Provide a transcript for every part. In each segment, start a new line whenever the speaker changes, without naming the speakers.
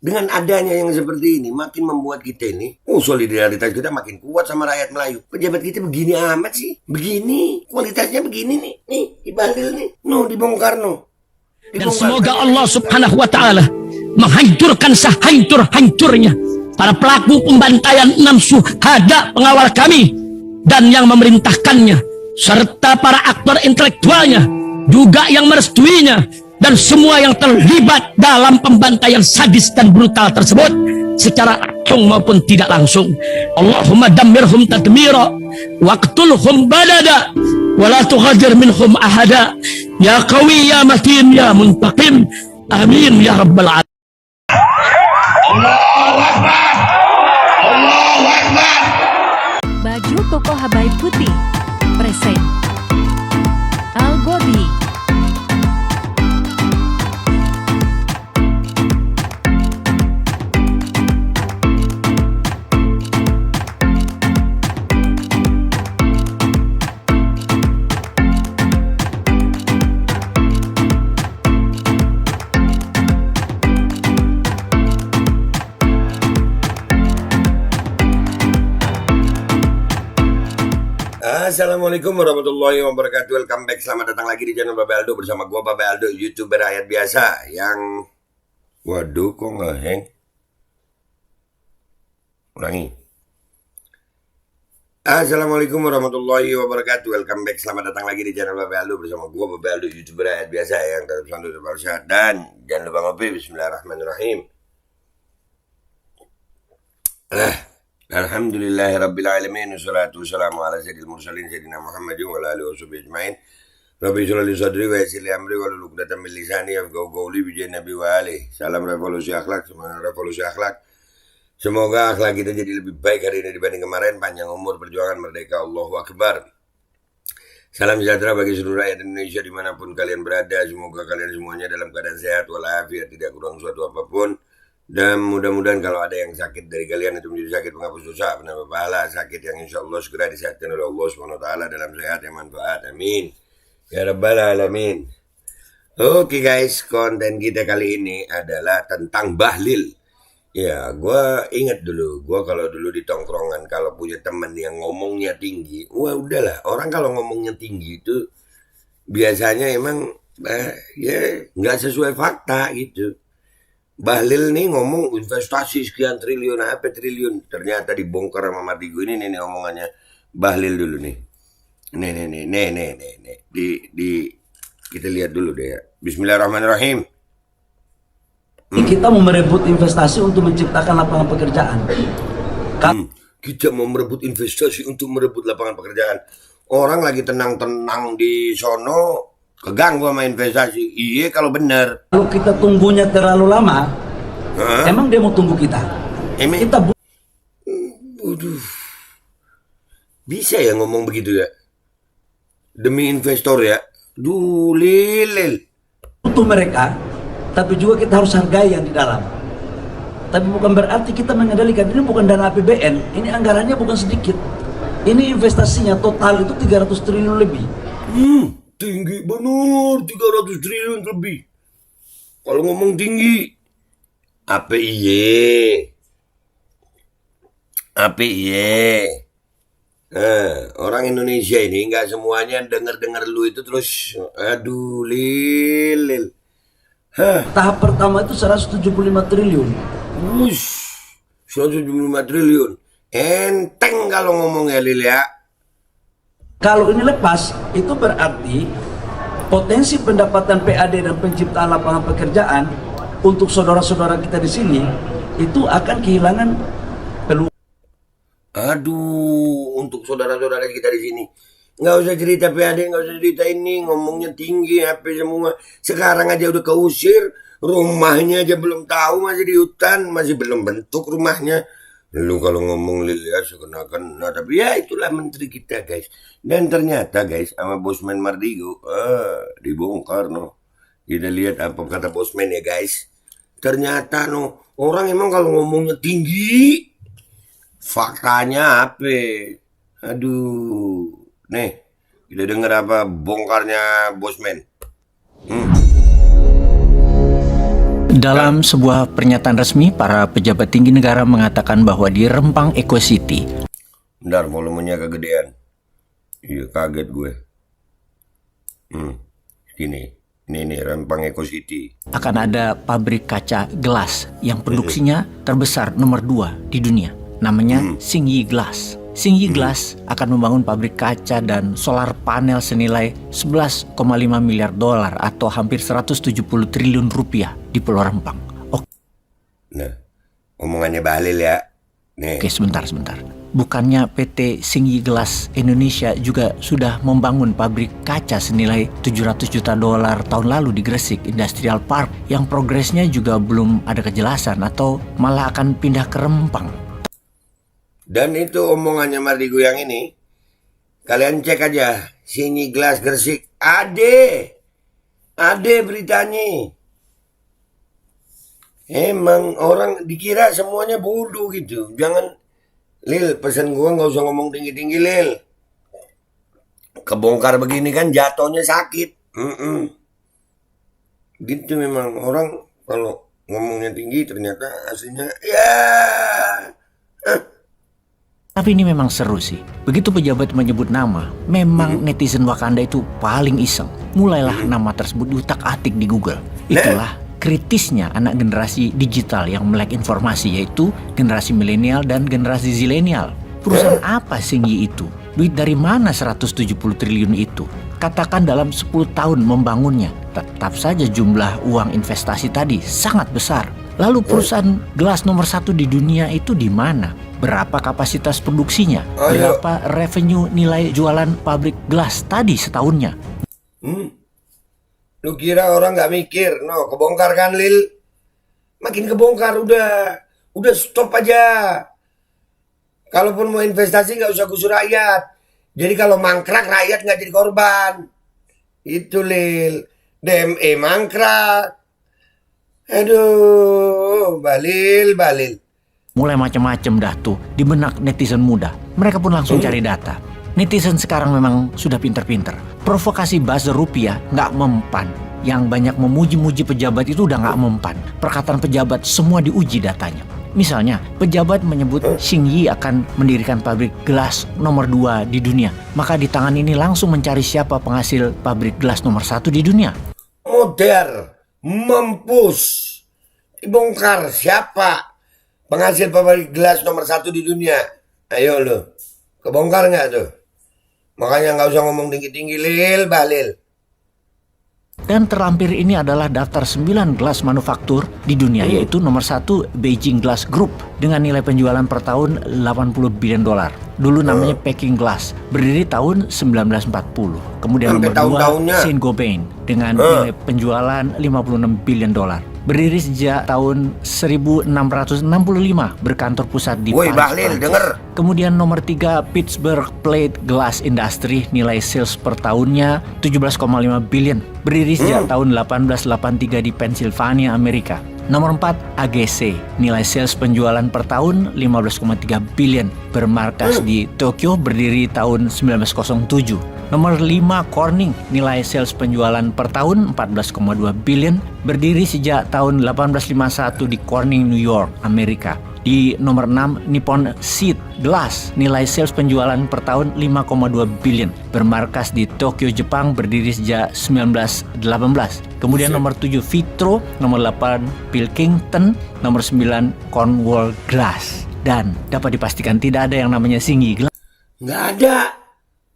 Dengan adanya yang seperti ini makin membuat kita ini, solidaritas kita makin kuat sama rakyat Melayu. Pejabat kita begini amat sih, begini kualitasnya begini nih di Bahlil nih, dibongkar
Dan semoga Allah Subhanahu wa Ta'ala menghancurkan sehancur-hancurnya para pelaku pembantaian 6 syuhada pengawal kami dan yang memerintahkannya, serta para aktor intelektualnya juga yang merestuinya, dan semua yang terlibat dalam pembantaian sadis dan brutal tersebut secara langsung maupun tidak langsung. Allahumma dammirhum tadmira waqtulhum badada wala tughadir minhum ahada ya qawi ya matin ya muntaqim amin ya rabbal alamin.
Allahu Akbar, Allahu Akbar.
Baju koko Habaib putih present Al Godi.
Assalamualaikum warahmatullahi wabarakatuh. Welcome back, selamat datang lagi di channel Babe Aldo bersama gua Babe Aldo, YouTuber rakyat biasa yang waduh kok nggak hang. Ulangi. Assalamualaikum warahmatullahi wabarakatuh. Welcome back, selamat datang lagi di channel Babe Aldo bersama gua Babe Aldo, YouTuber rakyat biasa yang tetap selalu bersehat dan jangan lupa ngopi. Bismillahirrahmanirrahim. Alhamdulillahirrabbilalamin. Wassalatu wassalamu ala sayyidil mursalin sayyidina Muhammadin wa ala alihi washabihi ajmain. Rabbi shrah li sadri wa yassir li amri wahlul 'uqdatam min lisani yafqahu qawli bi nabi wa alihi. Salam revolusi akhlak, semangat revolusi akhlak. Semoga akhlak kita jadi lebih baik hari ini dibanding kemarin. Panjang umur, perjuangan, merdeka, Allahu Akbar. Salam sejahtera bagi seluruh rakyat Indonesia dimanapun kalian berada. Semoga kalian semuanya dalam keadaan sehat walafiat, tidak kurang suatu apapun. Dan mudah-mudahan kalau ada yang sakit dari kalian itu menjadi sakit penghapus dosa, penambah pahala, sakit yang insya Allah segera disehatkan oleh Allah SWT dalam sehat yang manfaat. Amin. Ya Rabbal Alamin. Oke guys, konten kita kali ini adalah tentang Bahlil. Ya, gue ingat dulu, gue kalau dulu di tongkrongan kalau punya temen yang ngomongnya tinggi, wah udahlah, orang kalau ngomongnya tinggi itu biasanya emang ya nggak sesuai fakta gitu. Bahlil nih ngomong investasi sekian triliun, apa triliun, ternyata dibongkar sama Mardigu. Ini nih omongannya Bahlil dulu nih. Nih. Kita lihat dulu deh ya. Bismillahirrahmanirrahim.
Kita mau merebut investasi untuk menciptakan lapangan pekerjaan.
Kita mau merebut investasi untuk merebut lapangan pekerjaan. Orang lagi tenang-tenang di sono, keganggu sama investasi. Iya kalau benar.
Kalau kita tunggunya terlalu lama, emang dia mau tunggu kita? Kita
bisa ya ngomong begitu ya? Demi investor ya? Lil.
butuh mereka, tapi juga kita harus hargai yang di dalam. Tapi bukan berarti kita mengendalikan. Ini bukan dana APBN, ini anggarannya bukan sedikit. Ini investasinya total itu 300 triliun lebih.
Tinggi benar, 300 triliun lebih. Kalau ngomong tinggi, apa iye? Orang Indonesia ini nggak semuanya dengar lu itu terus, aduh lil.
Tahap pertama itu 175 triliun.
175 triliun. Enteng kalau ngomongnya lil ya.
Kalau ini lepas, itu berarti potensi pendapatan PAD dan penciptaan lapangan pekerjaan untuk saudara-saudara kita di sini itu akan kehilangan peluang.
Aduh, untuk saudara-saudara kita di sini, nggak usah cerita PAD, nggak usah cerita ini, ngomongnya tinggi, apa semua. Sekarang aja udah keusir, rumahnya aja belum tahu, masih di hutan, masih belum bentuk rumahnya. Lu kalau ngomong lil ya sekena-kena, tapi ya itulah menteri kita guys. Dan ternyata guys sama Bosman Mardigu dibongkar Kita lihat apa kata Bosman ya guys. Ternyata orang emang kalau ngomongnya tinggi, faktanya apa? Aduh, nih kita dengar apa bongkarnya Bosman.
Dalam sebuah pernyataan resmi, para pejabat tinggi negara mengatakan bahwa di Rempang Eco City
Bentar, volumenya kegedean. Iya, kaget gue. Sini. Ini Rempang Eco City.
akan ada pabrik kaca gelas yang produksinya terbesar nomor 2 di dunia. Namanya Xingyi Glass. Xingyi Glass akan membangun pabrik kaca dan solar panel senilai 11,5 miliar dolar atau hampir 170 triliun rupiah di Pulau Rempang.
Nah, omongannya Bahlil ya. Nih.
Oke, sebentar. Bukannya PT Xingyi Glass Indonesia juga sudah membangun pabrik kaca senilai 700 juta dolar tahun lalu di Gresik Industrial Park yang progresnya juga belum ada kejelasan atau malah akan pindah ke Rempang.
Dan itu omongannya Mardigu yang ini. Kalian cek aja. Xingyi Glass Gresik. Ade beritanya. Emang orang dikira semuanya bodoh gitu. Jangan, Lil, pesan gua nggak usah ngomong tinggi-tinggi, Lil. Kebongkar begini kan jatuhnya sakit. Gitu memang orang kalau ngomongnya tinggi ternyata aslinya ya.
Tapi ini memang seru sih. Begitu pejabat menyebut nama, memang netizen Wakanda itu paling iseng. Mulailah nama tersebut diutak-atik di Google. Itulah kritisnya anak generasi digital yang melek informasi, yaitu generasi milenial dan generasi zilenial. Perusahaan apa Xingyi itu? Duit dari mana 170 triliun itu? Katakan dalam 10 tahun membangunnya, tetap saja jumlah uang investasi tadi sangat besar. Lalu perusahaan gelas nomor 1 di dunia itu di mana? Berapa kapasitas produksinya? Berapa revenue nilai jualan pabrik gelas tadi setahunnya?
Lu kira orang nggak mikir? No, kebongkar kan, Lil? Makin kebongkar, udah stop aja. Kalaupun mau investasi nggak usah gusur rakyat. Jadi kalau mangkrak rakyat nggak jadi korban. Itu, Lil. DME mangkrak. Aduh, Bahlil.
Mulai macam-macam dah tuh di benak netizen muda. Mereka pun langsung cari data. Netizen sekarang memang sudah pinter-pinter. Provokasi buzzer rupiah nggak mempan. Yang banyak memuji-muji pejabat itu udah nggak mempan. Perkataan pejabat semua diuji datanya. Misalnya, pejabat menyebut Xingyi akan mendirikan pabrik gelas nomor 2 di dunia. Maka di tangan ini langsung mencari siapa penghasil pabrik gelas nomor 1 di dunia.
Modern, mampus. Dibongkar siapa penghasil pabrik gelas nomor 1 di dunia? Ayo lo, kebongkar nggak tuh? Makanya nggak usah ngomong tinggi-tinggi, Lil, Bahlil.
Dan terlampir ini adalah daftar 9 gelas manufaktur di dunia, yaitu nomor 1 Beijing Glass Group dengan nilai penjualan per tahun 80 billion dolar. Dulu namanya Peking Glass, berdiri tahun 1940. Kemudian nomor 2 Saint-Gobain dengan nilai penjualan 56 billion dolar. Berdiri sejak tahun 1665, berkantor pusat di Paris.
Bahlil, denger.
Kemudian nomor 3 Pittsburgh Plate Glass Industry, nilai sales per tahunnya 17,5 billion. Berdiri sejak tahun 1883 di Pennsylvania, Amerika. Nomor 4 AGC, nilai sales penjualan per tahun 15,3 billion. Bermarkas di Tokyo, berdiri tahun 1907. Nomor 5 Corning, nilai sales penjualan per tahun 14,2 billion, berdiri sejak tahun 1851 di Corning, New York, Amerika. Di nomor 6 Nippon Seed Glass, nilai sales penjualan per tahun 5,2 billion, bermarkas di Tokyo, Jepang, berdiri sejak 1918. Kemudian nomor 7 Vitro, nomor 8 Pilkington, nomor 9 Cornwall Glass. Dan dapat dipastikan tidak ada yang namanya Xingyi Glass.
Nggak ada.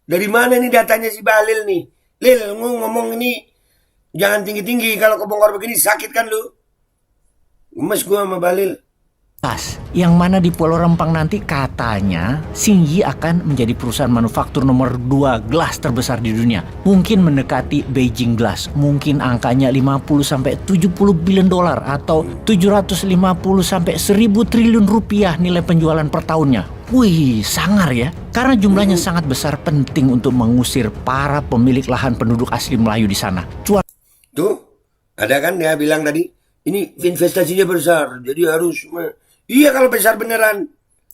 Dari mana nih datanya si Bahlil nih? Lil, ngomong ini jangan tinggi-tinggi. Kalau kebongkar begini sakit kan lu? Gemes gua sama Bahlil.
Yang mana di Pulau Rempang nanti katanya Xingyi akan menjadi perusahaan manufaktur nomor 2 gelas terbesar di dunia. Mungkin mendekati Beijing Glass. Mungkin angkanya 50-70 billion dolar atau 750-1000 triliun rupiah nilai penjualan per tahunnya. Wih, sangar ya. Karena jumlahnya sangat besar, penting untuk mengusir para pemilik lahan penduduk asli Melayu di sana.
Tuh, ada kan dia bilang tadi, ini investasinya besar, jadi harus. Iya kalau besar beneran.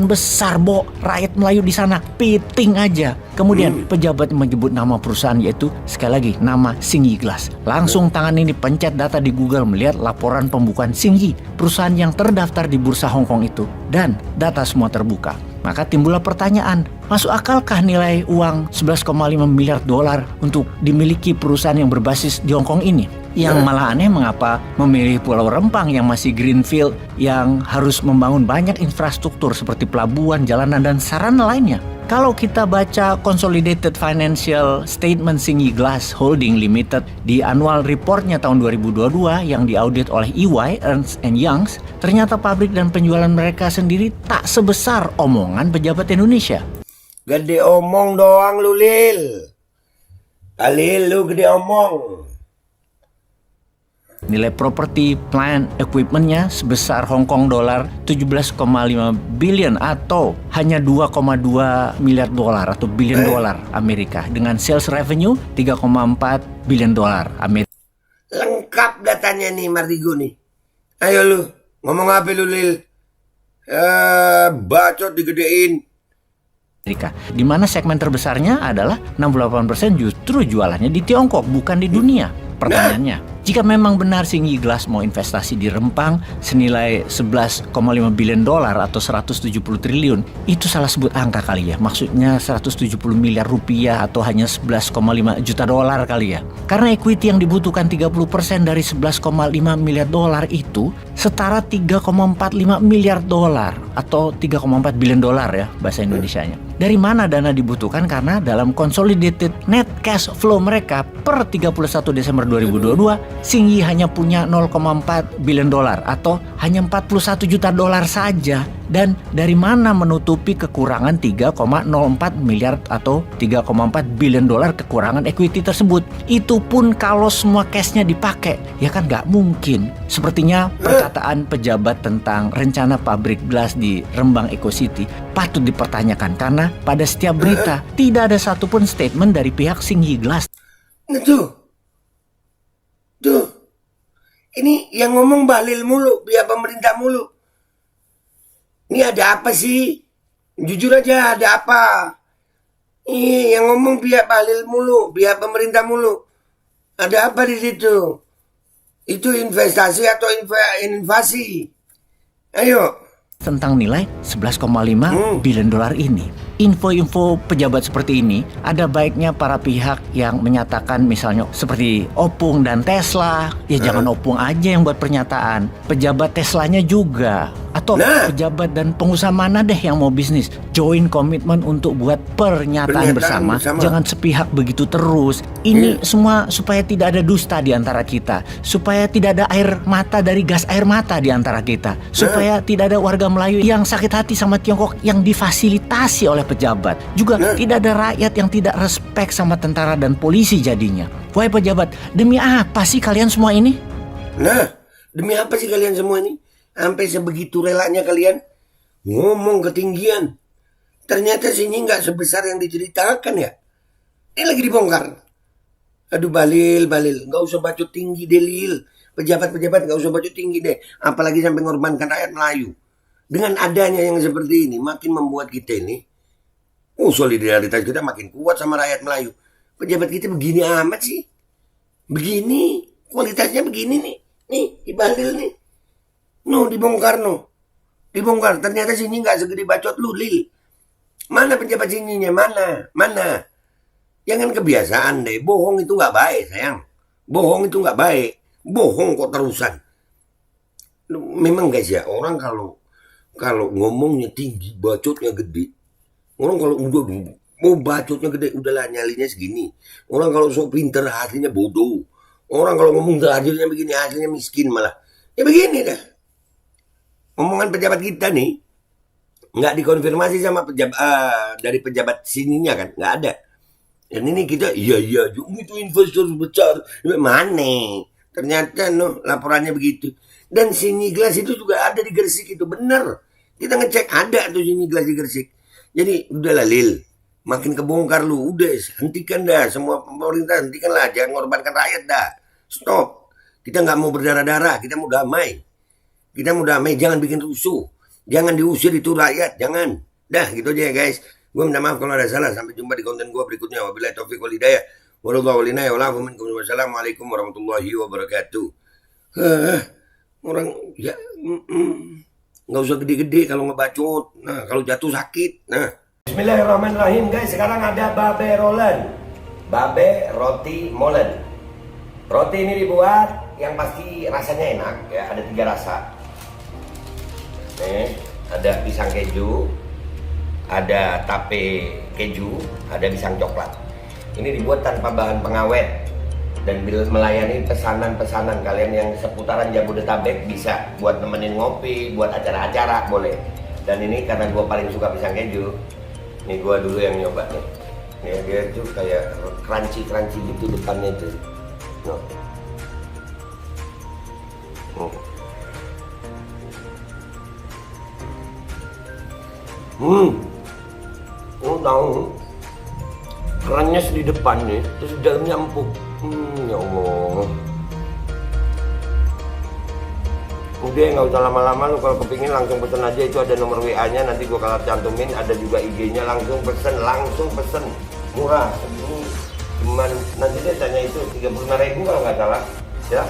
besar, Bo. Rakyat Melayu di sana piting aja. Kemudian pejabat menyebut nama perusahaan, yaitu sekali lagi nama Singgi Glass. Langsung tangan ini pencet data di Google, melihat laporan pembukaan Singgi, perusahaan yang terdaftar di bursa Hong Kong itu, dan data semua terbuka. Maka timbullah pertanyaan, masuk akalkah nilai uang 11,5 miliar dolar untuk dimiliki perusahaan yang berbasis di Hong Kong ini? Yang malah aneh, mengapa memilih Pulau Rempang yang masih greenfield, yang harus membangun banyak infrastruktur seperti pelabuhan, jalanan, dan sarana lainnya. Kalau kita baca Consolidated Financial Statement Singgi Glass Holding Limited di annual reportnya tahun 2022 yang diaudit oleh EY, Ernst Young, ternyata pabrik dan penjualan mereka sendiri tak sebesar omongan pejabat Indonesia.
Gede omong doang lu, Lil. Alil, lu gede omong.
Nilai properti, plant, equipmentnya sebesar Hong Kong dolar 17,5 billion atau hanya 2,2 miliar dolar atau billion dolar Amerika, dengan sales revenue 3,4 billion dolar Amerika.
Lengkap datanya nih Mardigo nih. Ayo lu, ngomong apa lu, Lil? Bacot digedein.
Di mana segmen terbesarnya adalah 68% justru jualannya di Tiongkok, bukan di dunia. Pertanyaannya, jika memang benar Singgi Glass mau investasi di Rempang senilai 11,5 billion dolar atau 170 triliun, itu salah sebut angka kali ya. Maksudnya 170 miliar rupiah atau hanya 11,5 juta dolar kali ya. Karena equity yang dibutuhkan 30% dari 11,5 miliar dolar itu setara 3,45 miliar dolar atau 3,4 billion dolar ya bahasa Indonesianya. Dari mana dana dibutuhkan? Karena dalam consolidated net cash flow mereka per 31 Desember 2022, Singgi hanya punya 0,4 billion dolar atau hanya 41 juta dolar saja. Dan dari mana menutupi kekurangan 3,04 miliar atau 3,4 billion dolar kekurangan equity tersebut? Itu pun kalau semua cashnya dipakai, ya kan nggak mungkin. Sepertinya perkataan pejabat tentang rencana pabrik gelas di Rembang Eco City patut dipertanyakan, karena pada setiap berita tidak ada satupun statement dari pihak Singgi Glass.
Nah tuh, ini yang ngomong Bahlil mulu, pihak pemerintah mulu. Ini ada apa sih? Jujur aja, ada apa? Ih, yang ngomong pihak Bahlil mulu, pihak pemerintah mulu. Ada apa di situ? Itu investasi atau invasi? Ayo.
Tentang nilai 11,5 billion dolar ini. Info-info pejabat seperti ini ada baiknya para pihak yang menyatakan, misalnya seperti Opung dan Tesla, ya jangan Opung aja yang buat pernyataan, pejabat Teslanya juga. Atau pejabat dan pengusaha mana deh yang mau bisnis, join komitmen untuk buat pernyataan bersama. Jangan sepihak begitu terus. Ini semua supaya tidak ada dusta di antara kita, supaya tidak ada air mata dari gas air mata di antara kita, supaya tidak ada warga Melayu yang sakit hati sama Tiongkok yang difasilitasi oleh pejabat. Juga tidak ada rakyat yang tidak respect sama tentara dan polisi jadinya. Wahai pejabat, demi apa sih kalian semua ini?
Demi apa sih kalian semua ini? Sampai sebegitu relanya kalian ngomong ketinggian. Ternyata sini nggak sebesar yang diceritakan ya. Ini lagi dibongkar. Aduh Bahlil, nggak usah bacot tinggi deh, Lil. Pejabat-pejabat nggak usah bacot tinggi deh. Apalagi sampai mengorbankan rakyat Melayu. Dengan adanya yang seperti ini, makin membuat kita ini, solidaritas kita makin kuat sama rakyat Melayu. Pejabat kita begini amat sih. Begini, kualitasnya begini nih. Nih, di Bahlil nih. Dibongkar. Ternyata sini nggak segede bacot lu, Lil. Mana pejabat sininya? Mana? Jangan kebiasaan deh. Bohong itu nggak baik, sayang. Bohong itu nggak baik. Bohong kok terusan. Memang guys ya, orang kalau ngomongnya tinggi, bacotnya gede. Orang kalau udah mau bacotnya gede, udahlah nyalinya segini. Orang kalau sok pinter, hasilnya bodoh. Orang kalau ngomong hasilnya begini, hasilnya miskin malah. Ya begini dah. Omongan pejabat kita nih nggak dikonfirmasi sama dari pejabat sininya kan, nggak ada. Dan ini kita iya itu investor besar mana? Ternyata laporannya begitu. Dan Singgi Glass itu juga ada di Gresik, itu bener. Kita ngecek ada tuh Singgi Glass di Gresik. Jadi udahlah Lil, makin kebongkar lu, udah hentikan dah semua pemerintah, hentikan lah, jangan mengorbankan rakyat dah. Stop. Kita nggak mau berdarah-darah, kita mau damai. Jangan bikin rusuh. Jangan diusir itu rakyat, jangan. Dah gitu aja ya guys. Gue minta maaf kalau ada salah. Sampai jumpa di konten gue berikutnya. Wabillahi taufiq wal hidayah. Wassalamualaikum warahmatullahi wabarakatuh. Orang ya nggak usah gede-gede kalau ngebacot. Nah kalau jatuh sakit. Nah. Bismillahirrahmanirrahim guys. Sekarang ada babe rolen, babe roti molen. Roti ini dibuat yang pasti rasanya enak ya. Ada 3 rasa. Nih, ada pisang keju, ada tape keju, ada pisang coklat. Ini dibuat tanpa bahan pengawet dan melayani pesanan-pesanan kalian yang seputaran Jabodetabek, bisa buat nemenin ngopi, buat acara-acara boleh. Dan ini karena gue paling suka pisang keju, nih gue dulu yang nyoba nih. Nih dia tuh kayak crunchy gitu depannya tuh. Tahu kerannya di depannya, terus di dalamnya empuk. Ya Allah. Udah nggak usah lama-lama, lu kalau kepingin langsung pesen aja, itu ada nomor WA-nya, nanti gua kalau cantumin, ada juga IG-nya, langsung pesen, murah. Ini cuman nanti dia tanya itu 35.000 kalau nggak salah, ya.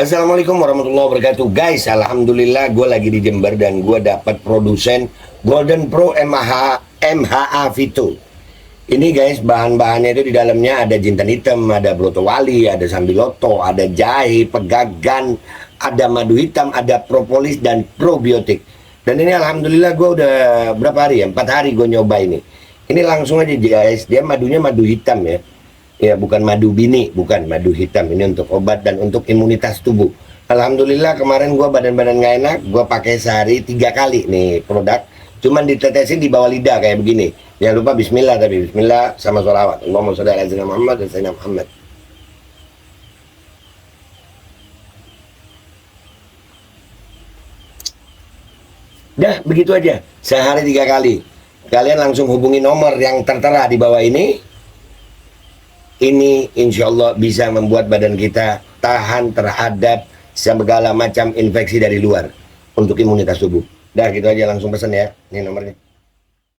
Assalamualaikum warahmatullahi wabarakatuh guys. Alhamdulillah gue lagi di Jember dan gue dapat produsen Golden Pro MHA Vito. Ini guys, bahan-bahannya itu di dalamnya ada jintan hitam, ada broto wali, ada sambiloto, ada jahe, pegagan, ada madu hitam, ada propolis dan probiotik. Dan ini alhamdulillah gue udah berapa hari ya, 4 hari gue nyoba ini. Ini langsung aja guys, dia madunya madu hitam ya. Ya bukan madu bini, bukan madu hitam. Ini untuk obat dan untuk imunitas tubuh. Alhamdulillah kemarin gua badan-badan gak enak, gua pakai sehari 3 kali nih produk. Cuman ditetesin di bawah lidah kayak begini. Jangan lupa bismillah, tapi bismillah sama sholawat. Allahumma sholli ala sayyidina Muhammad dan sayyidina Muhammad. Dah begitu aja, sehari 3 kali. Kalian langsung hubungi nomor yang tertera di bawah ini. Ini insya Allah bisa membuat badan kita tahan terhadap segala macam infeksi dari luar untuk imunitas tubuh. Dah gitu aja, langsung pesan ya. Ini nomornya.